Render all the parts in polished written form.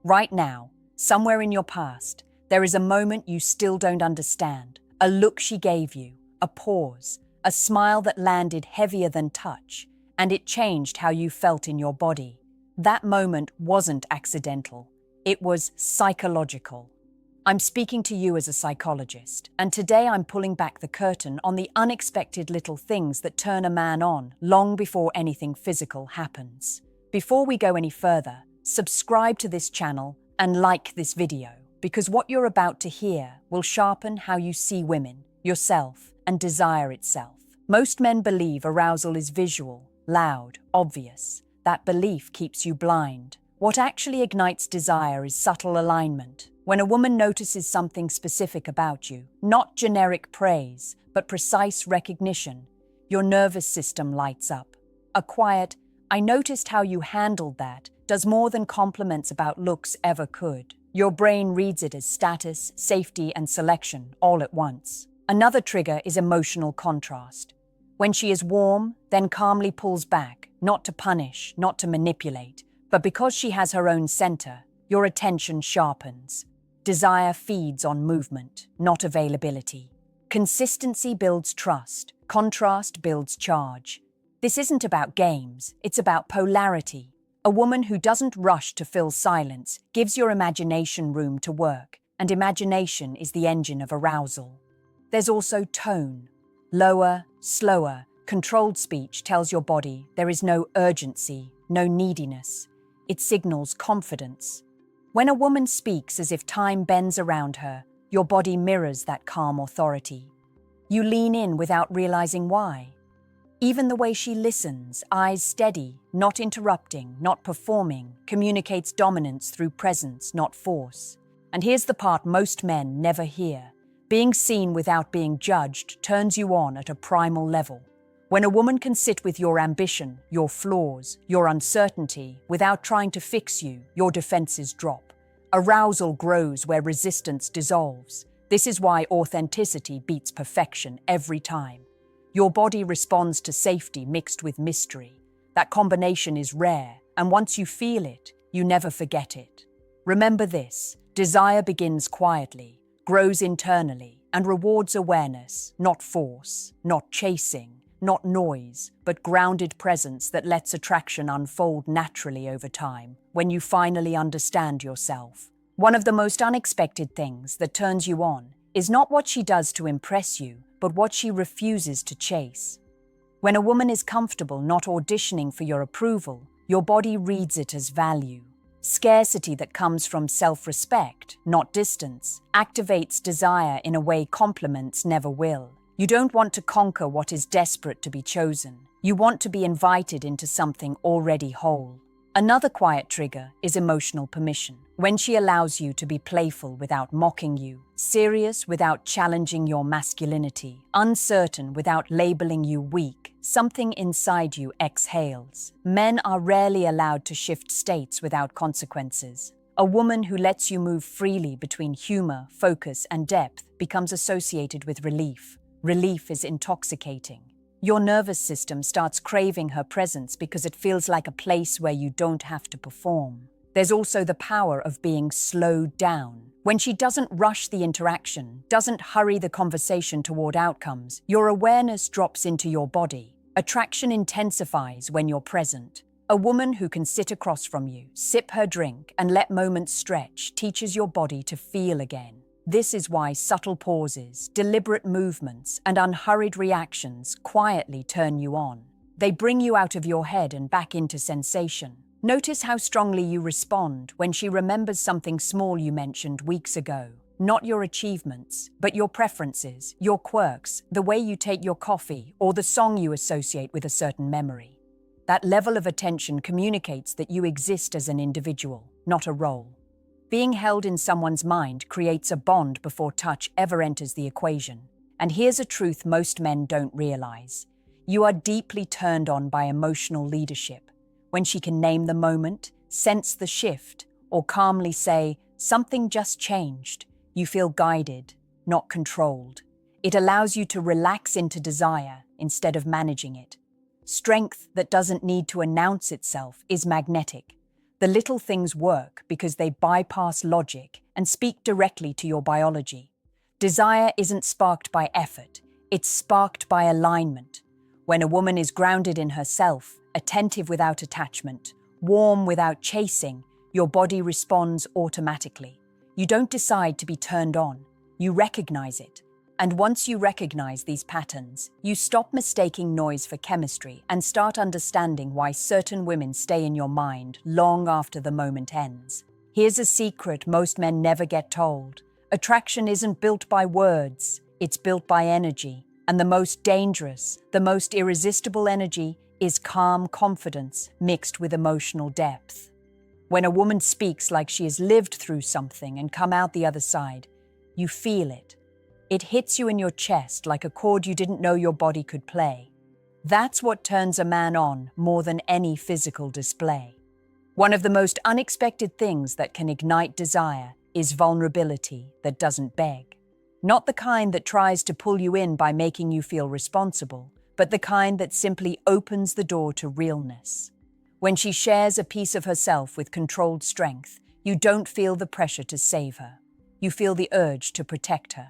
Right now, somewhere in your past, there is a moment you still don't understand, a look she gave you, a pause, a smile that landed heavier than touch, and it changed how you felt in your body. That moment wasn't accidental. It was psychological. I'm speaking to you as a psychologist, and today I'm pulling back the curtain on the unexpected little things that turn a man on long before anything physical happens. Before we go any further, subscribe to this channel and like this video, because what you're about to hear will sharpen how you see women, yourself, and desire itself. Most men believe arousal is visual, loud, obvious. That belief keeps you blind. What actually ignites desire is subtle alignment. When a woman notices something specific about you, not generic praise, but precise recognition, your nervous system lights up. A quiet, "I noticed how you handled that," does more than compliments about looks ever could. Your brain reads it as status, safety, and selection all at once. Another trigger is emotional contrast. When she is warm, then calmly pulls back, not to punish, not to manipulate, but because she has her own center, your attention sharpens. Desire feeds on movement, not availability. Consistency builds trust, contrast builds charge. This isn't about games, it's about polarity. A woman who doesn't rush to fill silence gives your imagination room to work, and imagination is the engine of arousal. There's also tone. Lower, slower, controlled speech tells your body there is no urgency, no neediness. It signals confidence. When a woman speaks as if time bends around her, your body mirrors that calm authority. You lean in without realizing why. Even the way she listens, eyes steady, not interrupting, not performing, communicates dominance through presence, not force. And here's the part most men never hear. Being seen without being judged turns you on at a primal level. When a woman can sit with your ambition, your flaws, your uncertainty, without trying to fix you, your defenses drop. Arousal grows where resistance dissolves. This is why authenticity beats perfection every time. Your body responds to safety mixed with mystery. That combination is rare, and once you feel it, you never forget it. Remember this: desire begins quietly, grows internally, and rewards awareness, not force, not chasing, not noise, but grounded presence that lets attraction unfold naturally over time when you finally understand yourself. One of the most unexpected things that turns you on is not what she does to impress you, but what she refuses to chase. When a woman is comfortable not auditioning for your approval, your body reads it as value. Scarcity that comes from self-respect, not distance, activates desire in a way compliments never will. You don't want to conquer what is desperate to be chosen. You want to be invited into something already whole. Another quiet trigger is emotional permission. When she allows you to be playful without mocking you, serious without challenging your masculinity, uncertain without labeling you weak, something inside you exhales. Men are rarely allowed to shift states without consequences. A woman who lets you move freely between humor, focus, and depth becomes associated with relief. Relief is intoxicating. Your nervous system starts craving her presence because it feels like a place where you don't have to perform. There's also the power of being slowed down. When she doesn't rush the interaction, doesn't hurry the conversation toward outcomes, your awareness drops into your body. Attraction intensifies when you're present. A woman who can sit across from you, sip her drink, and let moments stretch teaches your body to feel again. This is why subtle pauses, deliberate movements, and unhurried reactions quietly turn you on. They bring you out of your head and back into sensation. Notice how strongly you respond when she remembers something small you mentioned weeks ago. Not your achievements, but your preferences, your quirks, the way you take your coffee, or the song you associate with a certain memory. That level of attention communicates that you exist as an individual, not a role. Being held in someone's mind creates a bond before touch ever enters the equation. And here's a truth most men don't realize. You are deeply turned on by emotional leadership. When she can name the moment, sense the shift, or calmly say, "Something just changed," you feel guided, not controlled. It allows you to relax into desire instead of managing it. Strength that doesn't need to announce itself is magnetic. The little things work because they bypass logic and speak directly to your biology. Desire isn't sparked by effort, it's sparked by alignment. When a woman is grounded in herself, attentive without attachment, warm without chasing, your body responds automatically. You don't decide to be turned on, you recognize it. And once you recognize these patterns, you stop mistaking noise for chemistry and start understanding why certain women stay in your mind long after the moment ends. Here's a secret most men never get told. Attraction isn't built by words, it's built by energy. And the most dangerous, the most irresistible energy is calm confidence mixed with emotional depth. When a woman speaks like she has lived through something and come out the other side, you feel it. It hits you in your chest like a chord you didn't know your body could play. That's what turns a man on more than any physical display. One of the most unexpected things that can ignite desire is vulnerability that doesn't beg. Not the kind that tries to pull you in by making you feel responsible, but the kind that simply opens the door to realness. When she shares a piece of herself with controlled strength, you don't feel the pressure to save her. You feel the urge to protect her.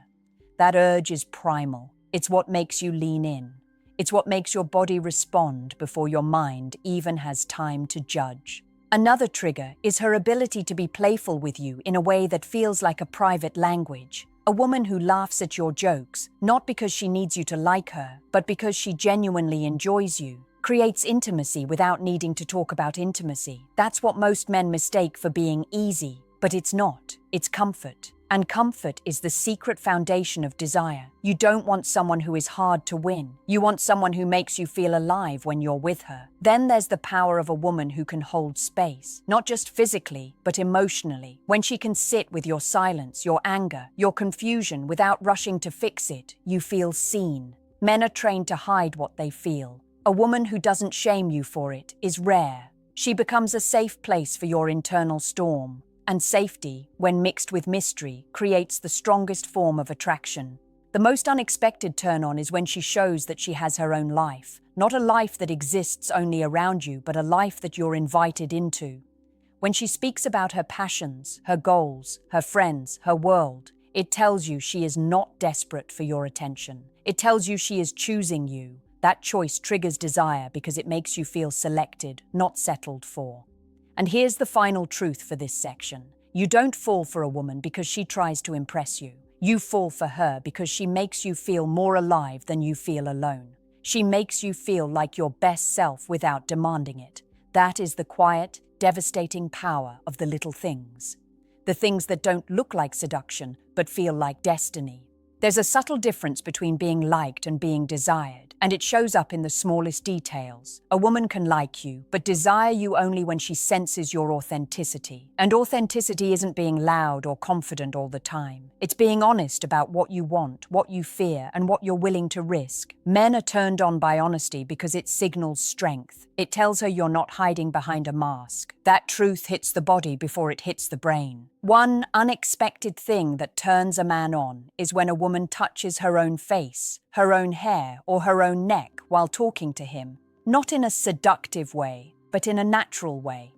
That urge is primal. It's what makes you lean in. It's what makes your body respond before your mind even has time to judge. Another trigger is her ability to be playful with you in a way that feels like a private language. A woman who laughs at your jokes, not because she needs you to like her, but because she genuinely enjoys you, creates intimacy without needing to talk about intimacy. That's what most men mistake for being easy, but it's not. It's comfort. And comfort is the secret foundation of desire. You don't want someone who is hard to win. You want someone who makes you feel alive when you're with her. Then there's the power of a woman who can hold space, not just physically, but emotionally. When she can sit with your silence, your anger, your confusion without rushing to fix it, you feel seen. Men are trained to hide what they feel. A woman who doesn't shame you for it is rare. She becomes a safe place for your internal storm. And safety, when mixed with mystery, creates the strongest form of attraction. The most unexpected turn-on is when she shows that she has her own life. Not a life that exists only around you, but a life that you're invited into. When she speaks about her passions, her goals, her friends, her world, it tells you she is not desperate for your attention. It tells you she is choosing you. That choice triggers desire because it makes you feel selected, not settled for. And here's the final truth for this section. You don't fall for a woman because she tries to impress you. You fall for her because she makes you feel more alive than you feel alone. She makes you feel like your best self without demanding it. That is the quiet, devastating power of the little things. The things that don't look like seduction, but feel like destiny. There's a subtle difference between being liked and being desired, and it shows up in the smallest details. A woman can like you, but desire you only when she senses your authenticity. And authenticity isn't being loud or confident all the time. It's being honest about what you want, what you fear, and what you're willing to risk. Men are turned on by honesty because it signals strength. It tells her you're not hiding behind a mask. That truth hits the body before it hits the brain. One unexpected thing that turns a man on is when a woman touches her own face, her own hair, or her own neck while talking to him, not in a seductive way, but in a natural way.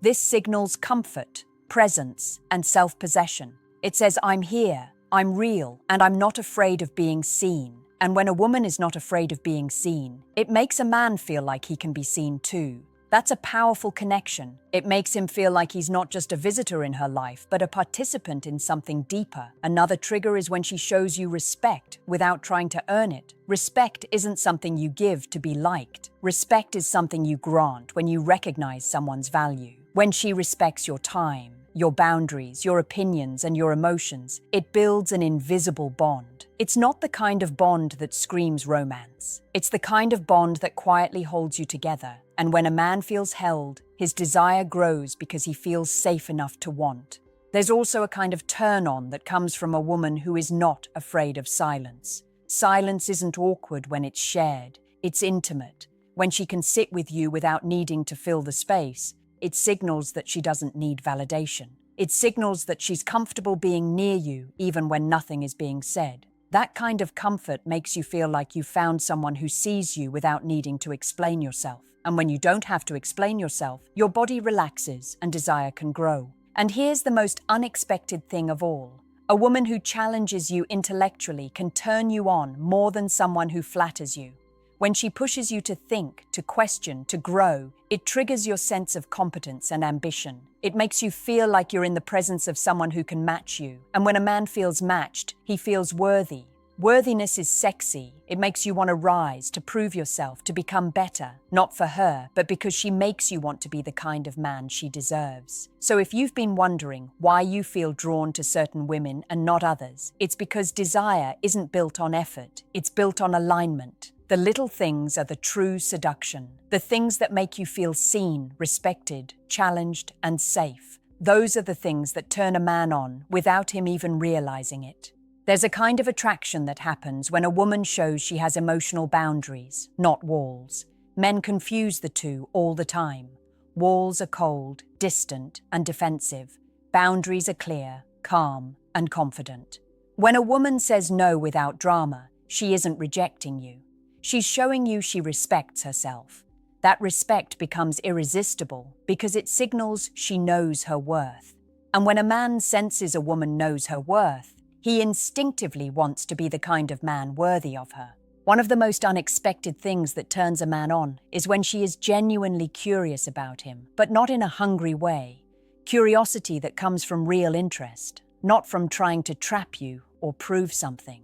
This signals comfort, presence, and self-possession. It says, I'm here, I'm real, and I'm not afraid of being seen. And when a woman is not afraid of being seen, it makes a man feel like he can be seen too. That's a powerful connection. It makes him feel like he's not just a visitor in her life, but a participant in something deeper. Another trigger is when she shows you respect without trying to earn it. Respect isn't something you give to be liked. Respect is something you grant when you recognize someone's value. When she respects your time, your boundaries, your opinions, and your emotions, it builds an invisible bond. It's not the kind of bond that screams romance. It's the kind of bond that quietly holds you together. And when a man feels held, his desire grows because he feels safe enough to want. There's also a kind of turn-on that comes from a woman who is not afraid of silence. Silence isn't awkward when it's shared. It's intimate. When she can sit with you without needing to fill the space, it signals that she doesn't need validation. It signals that she's comfortable being near you even when nothing is being said. That kind of comfort makes you feel like you found someone who sees you without needing to explain yourself. And when you don't have to explain yourself, your body relaxes and desire can grow. And here's the most unexpected thing of all. A woman who challenges you intellectually can turn you on more than someone who flatters you. When she pushes you to think, to question, to grow, it triggers your sense of competence and ambition. It makes you feel like you're in the presence of someone who can match you. And when a man feels matched, he feels worthy. Worthiness is sexy. It makes you want to rise, to prove yourself, to become better. Not for her, but because she makes you want to be the kind of man she deserves. So if you've been wondering why you feel drawn to certain women and not others, it's because desire isn't built on effort. It's built on alignment. The little things are the true seduction. The things that make you feel seen, respected, challenged, and safe. Those are the things that turn a man on without him even realizing it. There's a kind of attraction that happens when a woman shows she has emotional boundaries, not walls. Men confuse the two all the time. Walls are cold, distant, and defensive. Boundaries are clear, calm, and confident. When a woman says no without drama, she isn't rejecting you. She's showing you she respects herself. That respect becomes irresistible because it signals she knows her worth. And when a man senses a woman knows her worth, he instinctively wants to be the kind of man worthy of her. One of the most unexpected things that turns a man on is when she is genuinely curious about him, but not in a hungry way. Curiosity that comes from real interest, not from trying to trap you or prove something.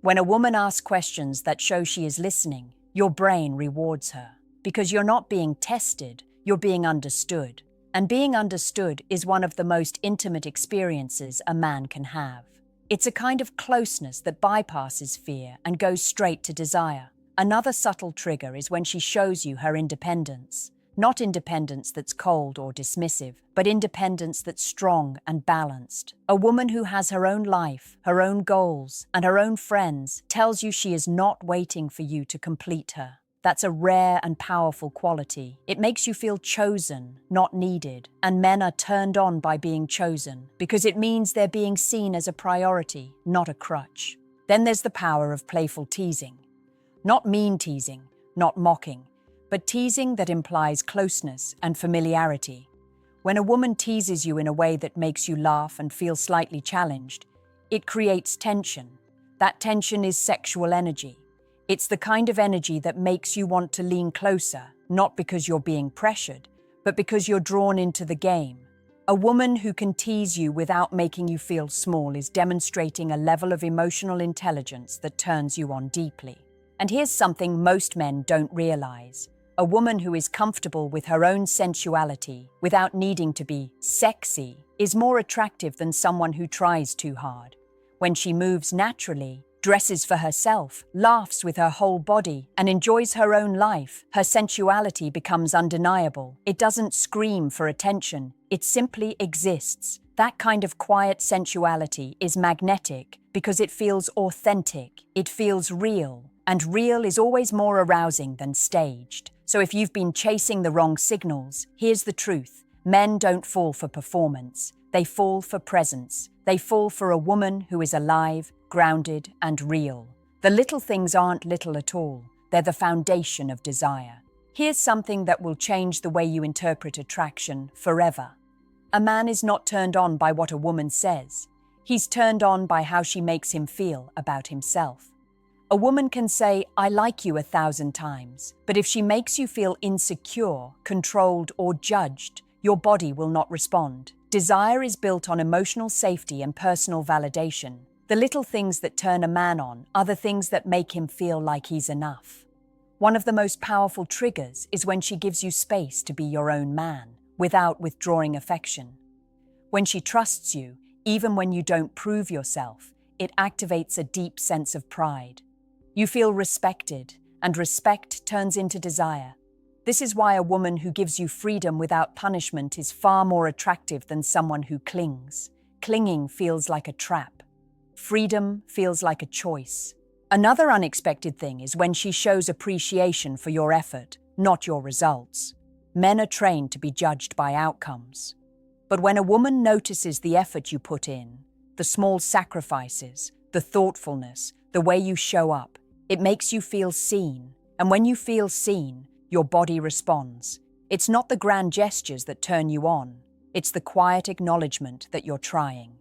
When a woman asks questions that show she is listening, your brain rewards her. Because you're not being tested, you're being understood. And being understood is one of the most intimate experiences a man can have. It's a kind of closeness that bypasses fear and goes straight to desire. Another subtle trigger is when she shows you her independence. Not independence that's cold or dismissive, but independence that's strong and balanced. A woman who has her own life, her own goals, and her own friends tells you she is not waiting for you to complete her. That's a rare and powerful quality. It makes you feel chosen, not needed. And men are turned on by being chosen because it means they're being seen as a priority, not a crutch. Then there's the power of playful teasing. Not mean teasing, not mocking, but teasing that implies closeness and familiarity. When a woman teases you in a way that makes you laugh and feel slightly challenged, it creates tension. That tension is sexual energy. It's the kind of energy that makes you want to lean closer, not because you're being pressured, but because you're drawn into the game. A woman who can tease you without making you feel small is demonstrating a level of emotional intelligence that turns you on deeply. And here's something most men don't realize. A woman who is comfortable with her own sensuality, without needing to be sexy, is more attractive than someone who tries too hard. When she moves naturally, dresses for herself, laughs with her whole body, and enjoys her own life, her sensuality becomes undeniable. It doesn't scream for attention, it simply exists. That kind of quiet sensuality is magnetic because it feels authentic, it feels real, and real is always more arousing than staged. So if you've been chasing the wrong signals, here's the truth. Men don't fall for performance. They fall for presence. They fall for a woman who is alive, grounded, and real. The little things aren't little at all. They're the foundation of desire. Here's something that will change the way you interpret attraction forever. A man is not turned on by what a woman says. He's turned on by how she makes him feel about himself. A woman can say, "I like you 1,000 times," but if she makes you feel insecure, controlled, or judged, your body will not respond. Desire is built on emotional safety and personal validation. The little things that turn a man on are the things that make him feel like he's enough. One of the most powerful triggers is when she gives you space to be your own man, without withdrawing affection. When she trusts you, even when you don't prove yourself, it activates a deep sense of pride. You feel respected, and respect turns into desire. This is why a woman who gives you freedom without punishment is far more attractive than someone who clings. Clinging feels like a trap. Freedom feels like a choice. Another unexpected thing is when she shows appreciation for your effort, not your results. Men are trained to be judged by outcomes. But when a woman notices the effort you put in, the small sacrifices, the thoughtfulness, the way you show up. It makes you feel seen. And when you feel seen, your body responds. It's not the grand gestures that turn you on. It's the quiet acknowledgement that you're trying.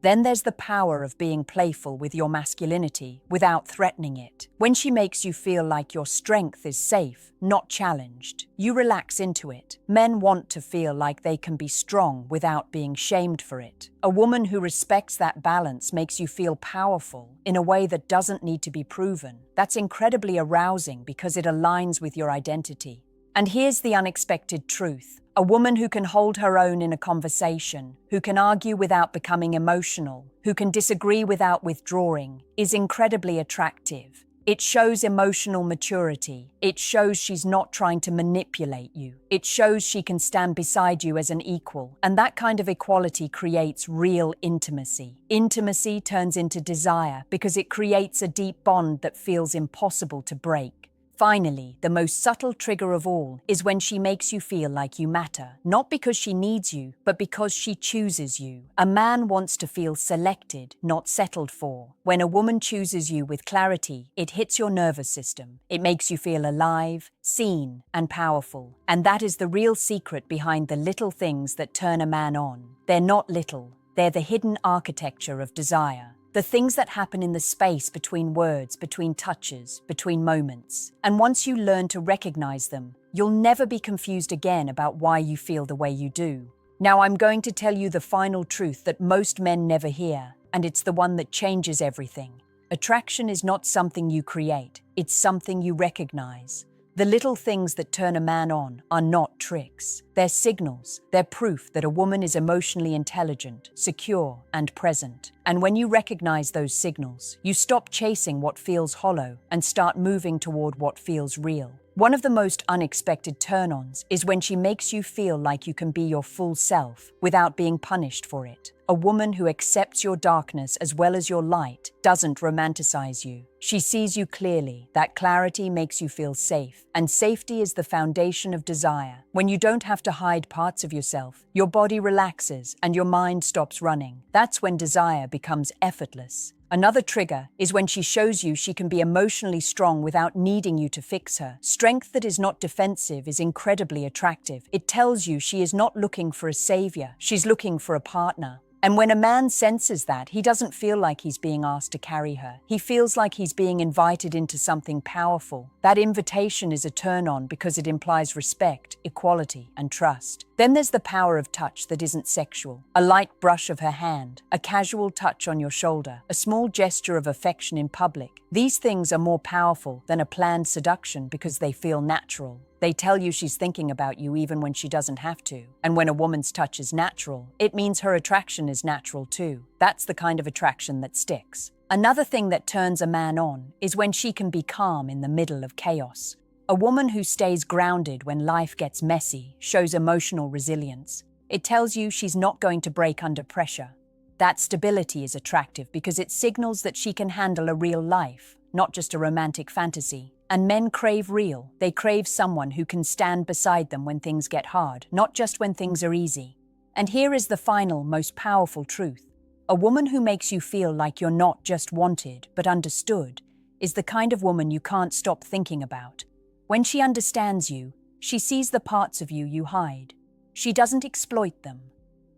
Then there's the power of being playful with your masculinity without threatening it. When she makes you feel like your strength is safe, not challenged, you relax into it. Men want to feel like they can be strong without being shamed for it. A woman who respects that balance makes you feel powerful in a way that doesn't need to be proven. That's incredibly arousing because it aligns with your identity. And here's the unexpected truth. A woman who can hold her own in a conversation, who can argue without becoming emotional, who can disagree without withdrawing, is incredibly attractive. It shows emotional maturity. It shows she's not trying to manipulate you. It shows she can stand beside you as an equal. And that kind of equality creates real intimacy. Intimacy turns into desire because it creates a deep bond that feels impossible to break. Finally, the most subtle trigger of all is when she makes you feel like you matter, not because she needs you, but because she chooses you. A man wants to feel selected, not settled for. When a woman chooses you with clarity, it hits your nervous system. It makes you feel alive, seen, and powerful. And that is the real secret behind the little things that turn a man on. They're not little. They're the hidden architecture of desire. The things that happen in the space between words, between touches, between moments. And once you learn to recognize them, you'll never be confused again about why you feel the way you do. Now I'm going to tell you the final truth that most men never hear, and it's the one that changes everything. Attraction is not something you create, it's something you recognize. The little things that turn a man on are not tricks. They're signals. They're proof that a woman is emotionally intelligent, secure, and present. And when you recognize those signals, you stop chasing what feels hollow and start moving toward what feels real. One of the most unexpected turn-ons is when she makes you feel like you can be your full self without being punished for it. A woman who accepts your darkness as well as your light doesn't romanticize you. She sees you clearly. That clarity makes you feel safe, and safety is the foundation of desire. When you don't have to hide parts of yourself, your body relaxes and your mind stops running. That's when desire becomes effortless. Another trigger is when she shows you she can be emotionally strong without needing you to fix her. Strength that is not defensive is incredibly attractive. It tells you she is not looking for a savior, she's looking for a partner. And when a man senses that, he doesn't feel like he's being asked to carry her. He feels like he's being invited into something powerful. That invitation is a turn-on because it implies respect, equality, and trust. Then there's the power of touch that isn't sexual. A light brush of her hand, a casual touch on your shoulder, a small gesture of affection in public. These things are more powerful than a planned seduction because they feel natural. They tell you she's thinking about you even when she doesn't have to. And when a woman's touch is natural, it means her attraction is natural too. That's the kind of attraction that sticks. Another thing that turns a man on is when she can be calm in the middle of chaos. A woman who stays grounded when life gets messy shows emotional resilience. It tells you she's not going to break under pressure. That stability is attractive because it signals that she can handle a real life, not just a romantic fantasy. And men crave real. They crave someone who can stand beside them when things get hard, not just when things are easy. And here is the final, most powerful truth. A woman who makes you feel like you're not just wanted, but understood, is the kind of woman you can't stop thinking about. When she understands you, she sees the parts of you you hide. She doesn't exploit them.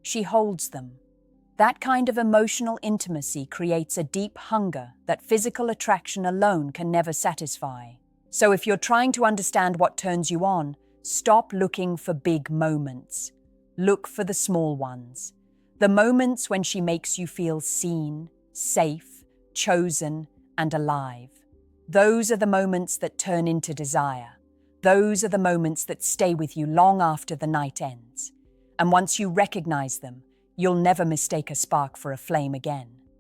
She holds them. That kind of emotional intimacy creates a deep hunger that physical attraction alone can never satisfy. So if you're trying to understand what turns you on, stop looking for big moments. Look for the small ones. The moments when she makes you feel seen, safe, chosen, and alive. Those are the moments that turn into desire. Those are the moments that stay with you long after the night ends. And once you recognize them, you'll never mistake a spark for a flame again.